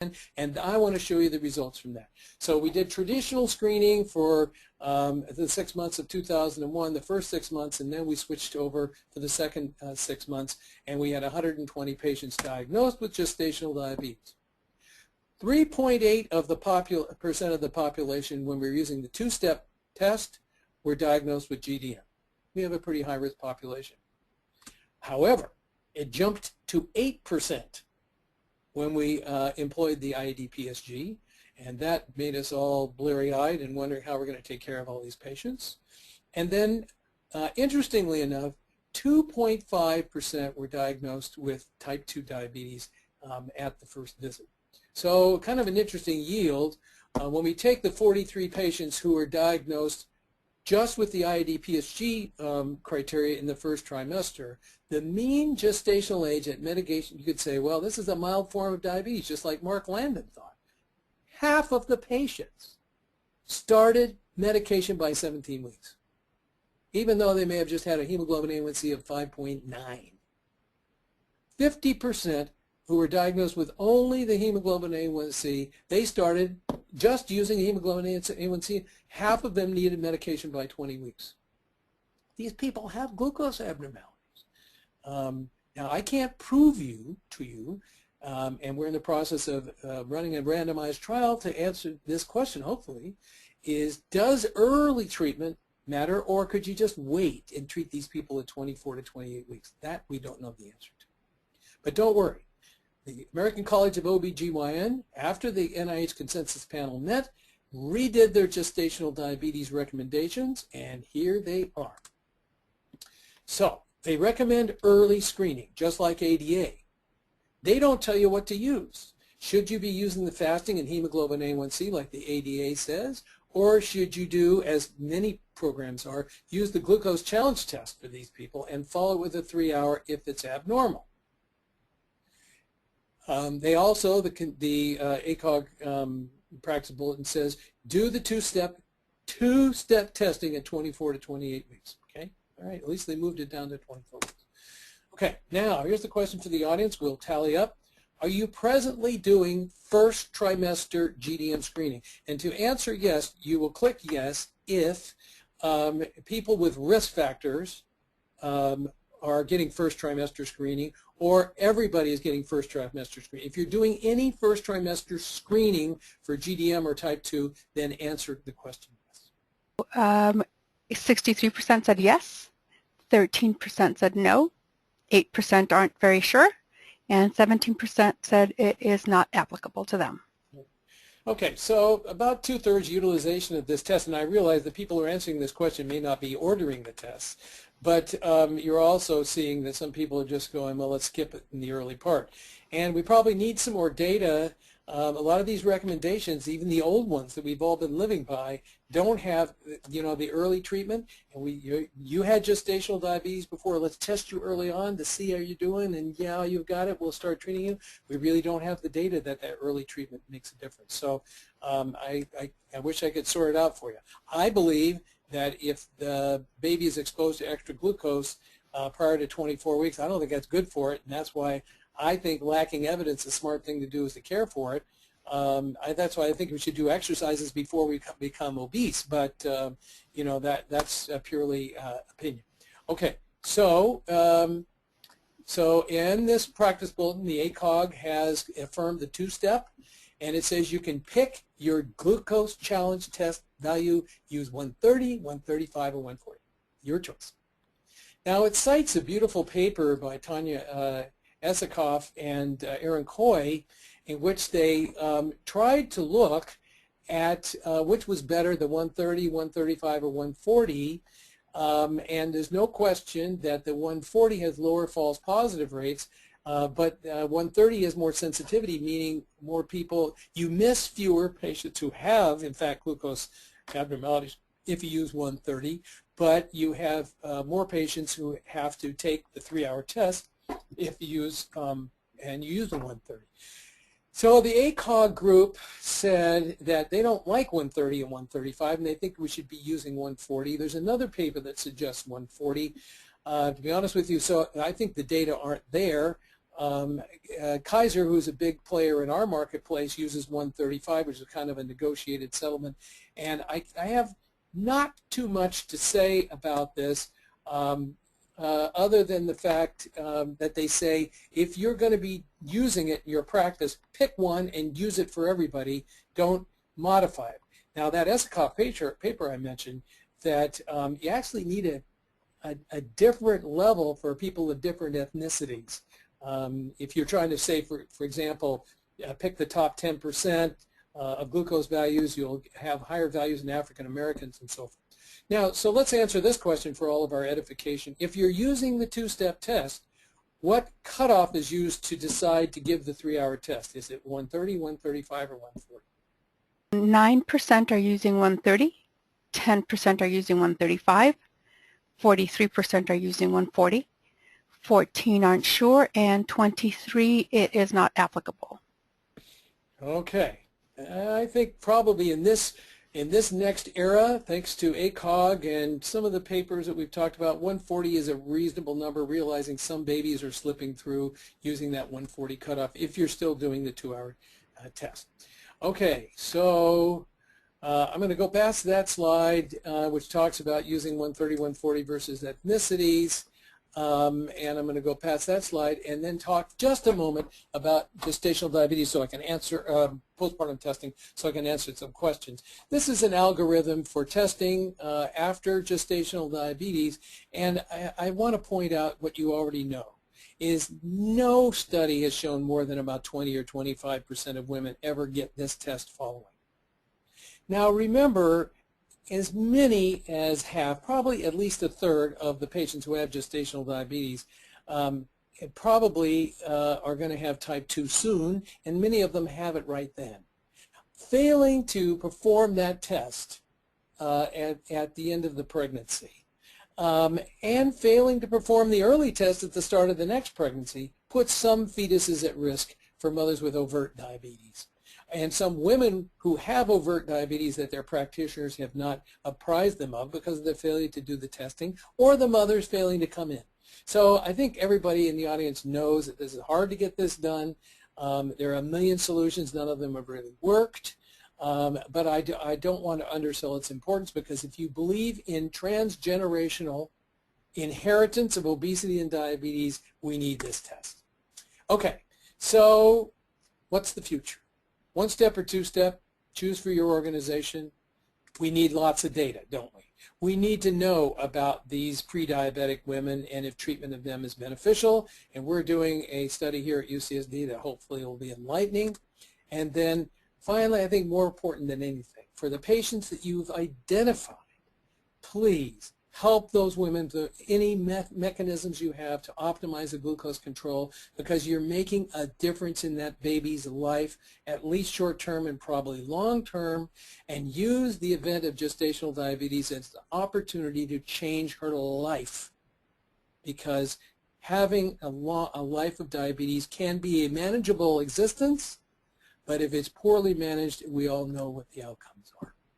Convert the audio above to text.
and I want to show you the results from that. So we did traditional screening for the 6 months of 2001, the first 6 months, and then we switched over for the second 6 months, and we had 120 patients diagnosed with gestational diabetes. 3.8% of the population, when we were using the two-step test, were diagnosed with GDM. We have a pretty high-risk population. However, it jumped to 8% when we employed the IED-PSG, and that made us all bleary-eyed and wondering how we're going to take care of all these patients. And then, interestingly enough, 2.5% were diagnosed with type 2 diabetes at the first visit. So kind of an interesting yield. When we take the 43 patients who were diagnosed just with the IED-PSG criteria in the first trimester, the mean gestational age at mitigation, you could say, well, this is a mild form of diabetes, just like Mark Landon thought. Half of the patients started medication by 17 weeks, even though they may have just had a hemoglobin A1C of 5.9. 50% who were diagnosed with only the hemoglobin A1C, they started just using the hemoglobin A1C. Half of them needed medication by 20 weeks. These people have glucose abnormalities. Now, I can't prove to you, and we're in the process of running a randomized trial to answer this question, hopefully, is does early treatment matter, or could you just wait and treat these people at 24 to 28 weeks? That we don't know the answer to. But don't worry. The American College of OB/GYN, after the NIH consensus panel met, redid their gestational diabetes recommendations, and here they are. So they recommend early screening, just like ADA. They don't tell you what to use. Should you be using the fasting and hemoglobin A1C like the ADA says, or should you do, as many programs are, use the glucose challenge test for these people and follow it with a 3-hour if it's abnormal? They also, the ACOG practice bulletin says, do the two-step testing at 24 to 28 weeks. Okay, all right, at least they moved it down to 24 weeks. Okay, now here's the question for the audience. We'll tally up. Are you presently doing first trimester GDM screening? And to answer yes, you will click yes if people with risk factors are getting first trimester screening, or everybody is getting first trimester screening. If you're doing any first trimester screening for GDM or type 2, then answer the question yes. 63% said yes, 13% said no, 8% aren't very sure, and 17% said it is not applicable to them. Okay, so about 2/3 utilization of this test, and I realize that people who are answering this question may not be ordering the tests, but you're also seeing that some people are just going, well, let's skip it in the early part. And we probably need some more data. A lot of these recommendations, even the old ones that we've all been living by, don't have, you know, the early treatment. And you had gestational diabetes before. Let's test you early on to see how you're doing, and yeah, you've got it. We'll start treating you. We really don't have the data that early treatment makes a difference. So I wish I could sort it out for you. I believe that if the baby is exposed to extra glucose prior to 24 weeks, I don't think that's good for it, and that's why I think lacking evidence, a smart thing to do is to care for it. That's why I think we should do exercises before we become obese, but you know, that's purely opinion. Okay, so so in this practice bulletin, the ACOG has affirmed the two-step, and it says you can pick your glucose challenge test value, use 130, 135, or 140, your choice. Now it cites a beautiful paper by Tanya Esikoff and Aaron Coy, in which they tried to look at which was better, the 130, 135, or 140, and there's no question that the 140 has lower false positive rates, but 130 has more sensitivity, meaning more people, you miss fewer patients who have, in fact, glucose abnormalities if you use 130, but you have more patients who have to take the 3-hour test if you use and you use the 130. So the ACOG group said that they don't like 130 and 135, and they think we should be using 140. There's another paper that suggests 140. To be honest with you, so I think the data aren't there. Kaiser, who's a big player in our marketplace, uses 135, which is kind of a negotiated settlement. And I have not too much to say about this other than the fact that they say if you're going to be using it in your practice, pick one and use it for everybody. Don't modify it. Now that Esikoff paper I mentioned, that you actually need a different level for people of different ethnicities. If you're trying to say, for example, pick the top 10% of glucose values, you'll have higher values in African Americans and so forth. Now, so let's answer this question for all of our edification. If you're using the two-step test, what cutoff is used to decide to give the 3-hour test? Is it 130, 135, or 140? 9% are using 130, 10% are using 135, 43% are using 140, 14 aren't sure, and 23 it is not applicable. Okay. I think probably in this next era, thanks to ACOG and some of the papers that we've talked about, 140 is a reasonable number, realizing some babies are slipping through using that 140 cutoff if you're still doing the 2-hour test. Okay, so I'm going to go past that slide, which talks about using 130, 140 versus ethnicities. And I'm going to go past that slide and then talk just a moment about gestational diabetes so I can answer postpartum testing so I can answer some questions. This is an algorithm for testing after gestational diabetes, and I want to point out what you already know is no study has shown more than about 20 or 25% of women ever get this test following. Now remember, as many as have, probably at least a third of the patients who have gestational diabetes probably are going to have type 2 soon, and many of them have it right then. Failing to perform that test at the end of the pregnancy and failing to perform the early test at the start of the next pregnancy puts some fetuses at risk for mothers with overt diabetes. And some women who have overt diabetes that their practitioners have not apprised them of because of the failure to do the testing, or the mothers failing to come in. So I think everybody in the audience knows that this is hard to get this done. There are a million solutions. None of them have really worked. But I don't want to undersell its importance, because if you believe in transgenerational inheritance of obesity and diabetes, we need this test. Okay, so what's the future? One step or two step, choose for your organization. We need lots of data, don't we? We need to know about these pre-diabetic women and if treatment of them is beneficial. And we're doing a study here at UCSD that hopefully will be enlightening. And then finally, I think more important than anything, for the patients that you've identified, please help those women to any mechanisms you have to optimize the glucose control, because you're making a difference in that baby's life, at least short term and probably long term, and use the event of gestational diabetes as the opportunity to change her life, because having a life of diabetes can be a manageable existence, but if it's poorly managed, we all know what the outcomes are.